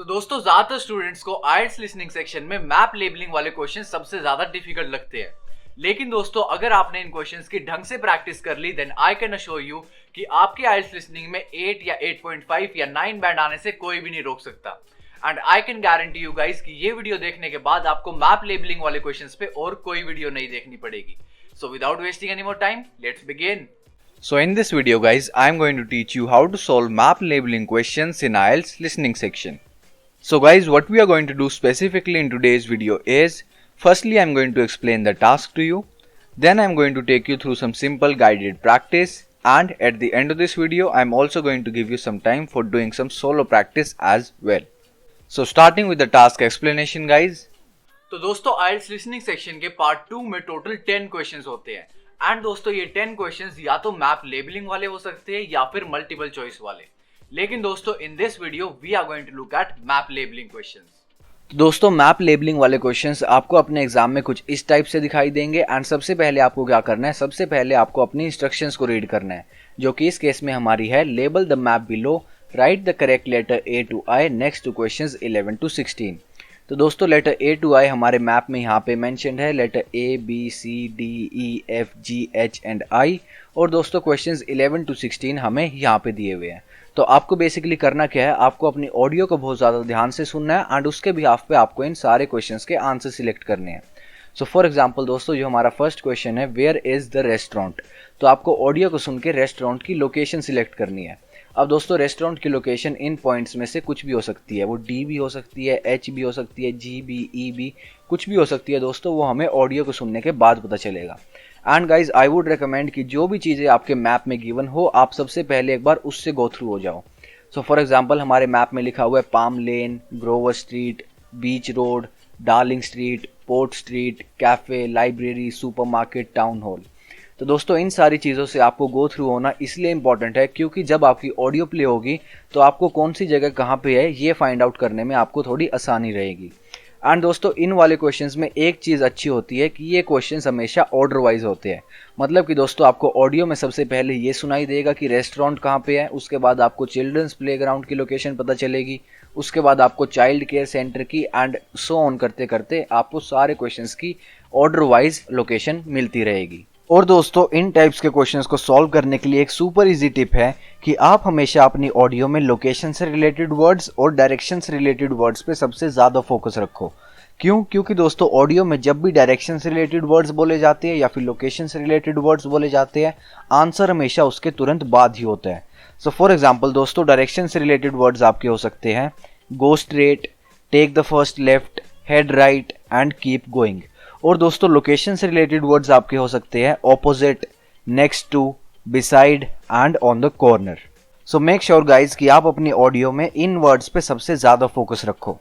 तो दोस्तों ज्यादातर स्टूडेंट्स को आइल्स लिसनिंग सेक्शन में मैप लेबलिंग वाले क्वेश्चन सबसे ज्यादा डिफिकल्ट लगते हैं। लेकिन दोस्तों अगर आपने इन क्वेश्चंस की ढंग से प्रैक्टिस कर ली then I can assure you कि आपके आइल्स लिसनिंग में 8 या 8.5 या 9 बैंड आने से कोई भी नहीं रोक सकता। And I can guarantee you guys कि ये वीडियो देखने के बाद आपको मैप लेबलिंग वाले क्वेश्चंस पे और कोई वीडियो नहीं देखनी पड़ेगी। So without wasting any more time, let's begin. So in this video guys, I am going to teach you how to solve map labeling questions in IELTS listening section. So guys, what we are going to do specifically in today's video is, firstly I am going to explain the task to you, then I am going to take you through some simple guided practice, and at the end of this video I am also going to give you some time for doing some solo practice as well. So starting with the task explanation guys. तो दोस्तों आइल्स listening section के part 2 में total 10 questions होते हैं। And दोस्तों ये 10 questions या तो मैप लेबलिंग वाले हो सकते हैं या फिर मल्टीपल चॉइस वाले। लेकिन दोस्तों in this video we are going to look at map labelling questions. तो दोस्तों मैप लेबलिंग वाले क्वेश्चंस आपको अपने एग्जाम में कुछ इस टाइप से दिखाई देंगे। एंड सबसे पहले आपको क्या करना है, सबसे पहले आपको अपनी इंस्ट्रक्शंस को रीड करना है, जो कि इस केस में हमारी है, label the map below, write the correct letter A to I next to questions 11 to 16। तो दोस्तों लेटर ए टू आई हमारे मैप में यहाँ पे मेंशन्ड है, letter A B C D E F G H and I. और दोस्तों questions 11 to 16 हमें यहाँ पे दिए हुए हैं। तो आपको बेसिकली करना क्या है, आपको अपनी ऑडियो को बहुत ज़्यादा ध्यान से सुनना है एंड उसके बिहाफ पे आपको इन सारे क्वेश्चंस के आंसर सिलेक्ट करने हैं। सो फॉर एग्जाम्पल दोस्तों जो हमारा फर्स्ट क्वेश्चन है, वेयर इज़ द रेस्टोरेंट, तो आपको ऑडियो को सुन के रेस्टोरेंट की लोकेशन सिलेक्ट करनी है। अब दोस्तों रेस्टोरेंट की लोकेशन इन पॉइंट्स में से कुछ भी हो सकती है, वो डी भी हो सकती है, एच भी हो सकती है, जी बी ई भी, कुछ भी हो सकती है दोस्तों, वो हमें ऑडियो को सुनने के बाद पता चलेगा। And guys I would recommend कि जो भी चीज़ें आपके मैप में गिवन हो आप सबसे पहले एक बार उससे गो थ्रू हो जाओ। सो फॉर एग्जाम्पल हमारे मैप में लिखा हुआ है palm lane, Grover street, beach road, Darling street, port street, cafe, library, supermarket, town hall. तो दोस्तों इन सारी चीज़ों से आपको गो थ्रू होना इसलिए इंपॉर्टेंट है क्योंकि जब आपकी ऑडियो प्ले होगी तो आपको कौन सी जगह कहाँ पे है ये फाइंड आउट करने में आपको थोड़ी आसानी रहेगी। एंड दोस्तों इन वाले क्वेश्चंस में एक चीज़ अच्छी होती है कि ये क्वेश्चंस हमेशा ऑर्डर वाइज होते हैं। मतलब कि दोस्तों आपको ऑडियो में सबसे पहले ये सुनाई देगा कि रेस्टोरेंट कहाँ पे है, उसके बाद आपको चिल्ड्रंस प्लेग्राउंड की लोकेशन पता चलेगी, उसके बाद आपको चाइल्ड केयर सेंटर की, एंड सो ऑन करते करते आपको सारे क्वेश्चंस की ऑर्डर वाइज लोकेशन मिलती रहेगी। और दोस्तों इन टाइप्स के क्वेश्चंस को सॉल्व करने के लिए एक सुपर इजी टिप है कि आप हमेशा अपनी ऑडियो में लोकेशन से रिलेटेड वर्ड्स और डायरेक्शन से रिलेटेड वर्ड्स पे सबसे ज़्यादा फोकस रखो। क्यों? क्योंकि दोस्तों ऑडियो में जब भी डायरेक्शन से रिलेटेड वर्ड्स बोले जाते हैं या फिर लोकेशन से रिलेटेड वर्ड्स बोले जाते हैं, आंसर हमेशा उसके तुरंत बाद ही होता है। सो फॉर एग्जाम्पल दोस्तों डायरेक्शन से रिलेटेड वर्ड्स आपके हो सकते हैं go straight, take the first left, head right and keep going. और दोस्तों लोकेशन से रिलेटेड वर्ड्स आपके हो सकते हैं opposite, next to, beside and on the corner. So make sure guys कि आप अपनी ऑडियो में इन वर्ड्स पे सबसे ज्यादा फोकस रखो।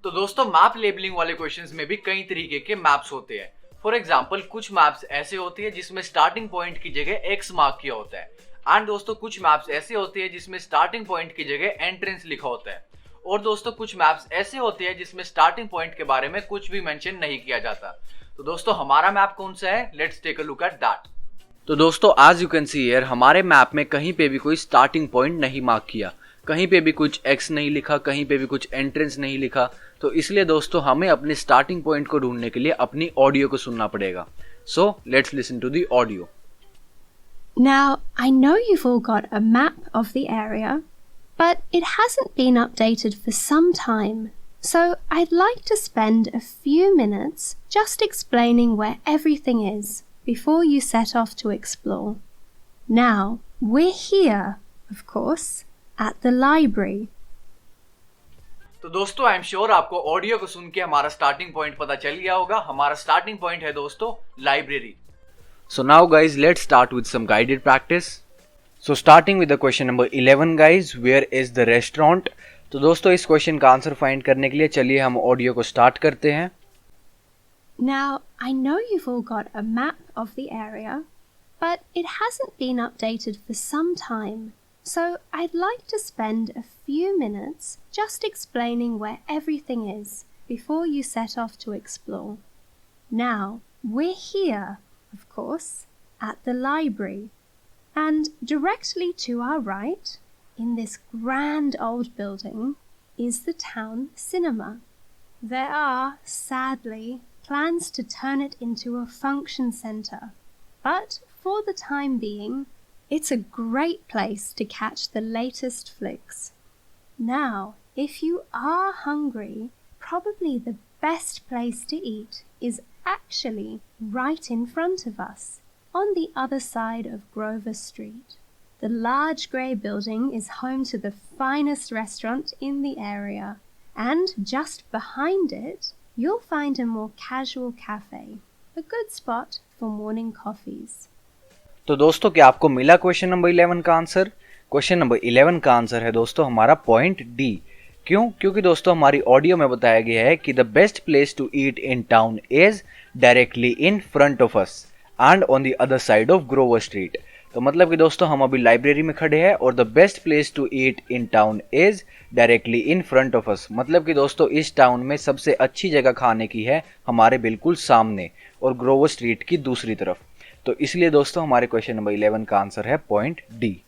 तो दोस्तों मैप लेबलिंग वाले क्वेश्चंस में भी कई तरीके के मैप्स होते हैं। फॉर एग्जांपल कुछ मैप्स ऐसे होते हैं जिसमें स्टार्टिंग पॉइंट की जगह एक्स मार्क किया होता है। एंड दोस्तों कुछ मैप्स ऐसे होते हैं जिसमें स्टार्टिंग पॉइंट की जगह एंट्रेंस लिखा होता है। और दोस्तों कुछ मैप्स ऐसे होते हैं जिसमें स्टार्टिंग पॉइंट के बारे में कुछ भी मेंशन नहीं किया जाता। तो दोस्तों हमारा मैप कौन सा है, let's take a look at that. तो दोस्तों आज यू कैन सी हियर हमारे मैप में कहीं पे भी कोई स्टार्टिंग पॉइंट नहीं मार्क किया, कहीं पे भी कुछ एक्स नहीं लिखा, कहीं पे भी कुछ एंट्रेंस नहीं लिखा। तो इसलिए दोस्तों हमें अपने स्टार्टिंग पॉइंट को ढूंढने के लिए अपनी ऑडियो को सुनना पड़ेगा। So let's listen to the audio. Now, I know you've all got a map of the area, but it hasn't been updated for some time. So I'd like to spend a few minutes just explaining where everything is before you set off to explore. Now, we're here, of course, at the library. तो दोस्तों I am sure आपको audio को सुन के हमारा starting point पता चल गया होगा। हमारा स्टार्टिंग पॉइंट है दोस्तों library. So now guys let's start with some guided practice. So starting with the question number 11 guys, where is the restaurant? तो दोस्तों इस क्वेश्चन का आंसर फाइंड करने के लिए चलिए हम ऑडियो को स्टार्ट करते हैं। Now, I know you've all got a map of the area, but it hasn't been updated for some time. So I'd like to spend a few minutes just explaining where everything is before you set off to explore. Now, we're here, of course, at the library. And directly to our right, in this grand old building, is the town cinema. There are, sadly, plans to turn it into a function center, but for the time being, it's a great place to catch the latest flicks. Now, if you are hungry, probably the best place to eat is actually right in front of us, on the other side of Grover Street. The large grey building is home to the finest restaurant in the area, and just behind it, you'll find a more casual cafe, a good spot for morning coffees. तो दोस्तों क्या आपको मिला question number 11 का answer? Question number 11 का answer है दोस्तों हमारा पॉइंट डी। क्यों? क्योंकि दोस्तों हमारी ऑडियो में बताया गया है कि the best place to eat in town is directly in front of us and on the other side of Grover Street. तो मतलब कि दोस्तों हम अभी लाइब्रेरी में खड़े हैं और the best place to eat in town is directly in front of us. मतलब कि दोस्तों इस टाउन में सबसे अच्छी जगह खाने की है हमारे बिल्कुल सामने और ग्रोवर स्ट्रीट की दूसरी तरफ। तो इसलिए दोस्तों हमारे क्वेश्चन नंबर 11 का आंसर है point D.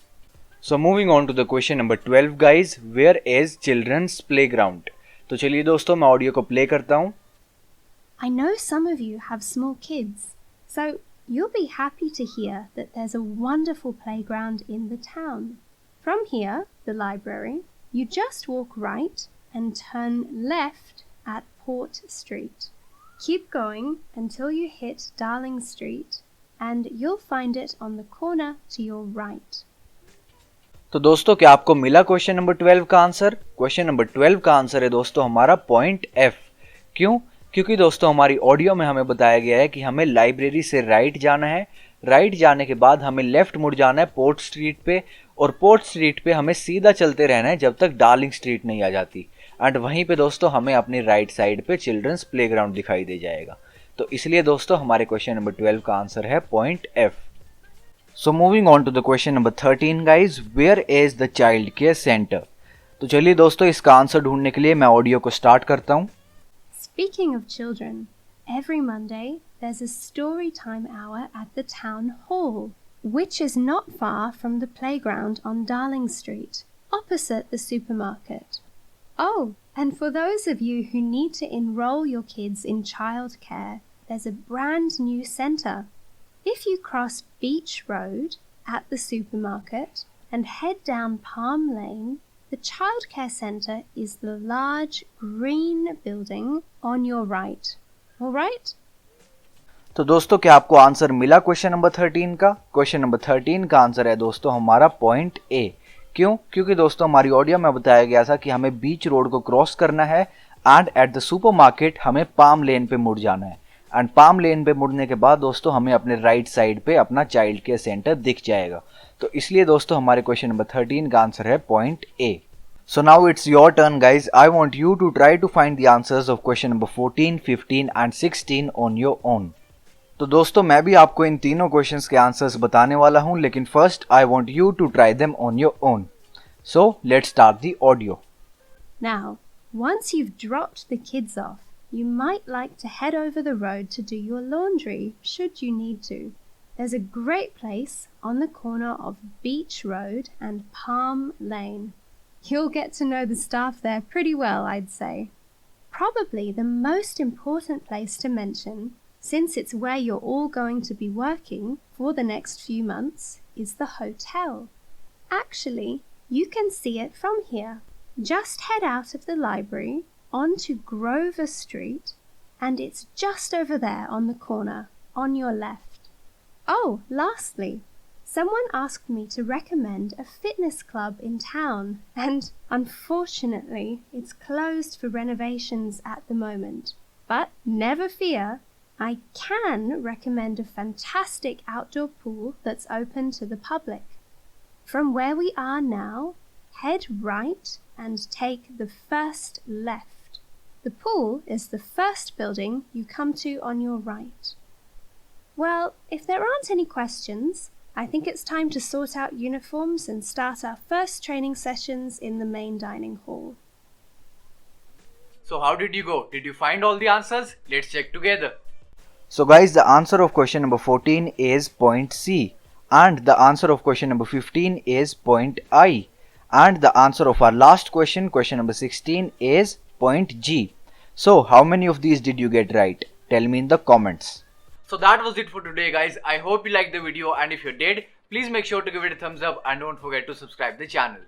So moving on to the question number 12 guys, where is children's playground. तो चलिए दोस्तों मैं ऑडियो को प्ले करता हूँ। I know some of you have small kids, so you'll be happy to hear that there's a wonderful playground in the town. From here, the library, you just walk right and turn left at Port Street. Keep going until you hit Darling Street, and you'll find it on the corner to your right. तो दोस्तों क्या आपको मिला question number 12 का answer? Question number 12 का answer है दोस्तों हमारा पॉइंट एफ। क्यों? क्योंकि दोस्तों हमारी ऑडियो में हमें बताया गया है कि हमें लाइब्रेरी से राइट जाना है, राइट जाने के बाद हमें लेफ्ट मुड़ जाना है पोर्ट स्ट्रीट पे, और पोर्ट स्ट्रीट पे हमें सीधा चलते रहना है जब तक डार्लिंग स्ट्रीट नहीं आ जाती, एंड वहीं पे दोस्तों हमें अपनी राइट साइड पे चिल्ड्रंस प्लेग्राउंड दिखाई दे जाएगा। तो इसलिए दोस्तों हमारे क्वेश्चन नंबर 12 का आंसर है point F. So moving on to the question number 13 guys, where is the child care centre. तो चलिए दोस्तों इसका आंसर ढूंढने के लिए मैं ऑडियो को स्टार्ट करता हूँ। Speaking of children, every Monday there's a story time hour at the town hall, which is not far from the playground on Darling Street, opposite the supermarket. Oh, and for those of you who need to enroll your kids in childcare, there's a brand new centre. If you cross Beach Road at the supermarket and head down Palm Lane, the childcare centre is the large green building on your right. All right? तो दोस्तों क्या आपको answer मिला question number 13 का? Question number 13 का answer है दोस्तों हमारा पॉइंट ए। क्यों? क्योंकि दोस्तों हमारी ऑडियो में बताया गया था कि हमें बीच रोड को क्रॉस करना है एंड एट द सुपरमार्केट हमें पाम लेन पे मुड़ जाना है, एंड पाम लेन पे मुड़ने के बाद दोस्तों हमें अपने राइट साइड पे अपना चाइल्ड केयर सेंटर दिख जाएगा। तो इसलिए दोस्तों हमारे क्वेश्चन नंबर 13 का आंसर है point A. So now it's your turn guys. I want you to try to find the answers of question number 14, 15 and 16 on your own. तो दोस्तों मैं भी आपको इन तीनों क्वेश्चंस के आंसर्स बताने वाला हूं, लेकिन first I want you to try them on your own. So let's start the audio. Now, once you've dropped the kids off, you might like to head over the road to do your laundry, should you need to. There's a great place on the corner of Beach Road and Palm Lane. You'll get to know the staff there pretty well, I'd say. Probably the most important place to mention, since it's where you're all going to be working for the next few months, is the hotel. Actually, you can see it from here. Just head out of the library onto Grover Street, and it's just over there on the corner, on your left. Oh, lastly, someone asked me to recommend a fitness club in town, and unfortunately, it's closed for renovations at the moment. But never fear, I can recommend a fantastic outdoor pool that's open to the public. From where we are now, head right and take the first left. The pool is the first building you come to on your right. Well, if there aren't any questions, I think it's time to sort out uniforms and start our first training sessions in the main dining hall. So how did you go? Did you find all the answers? Let's check together. So guys, the answer of question number 14 is point C, and the answer of question number 15 is point I, And the answer of our last question, question number 16, is point G. So, how many of these did you get right? Tell me in the comments. So that was it for today, guys. I hope you liked the video, and if you did, please make sure to give it a thumbs up and don't forget to subscribe the channel.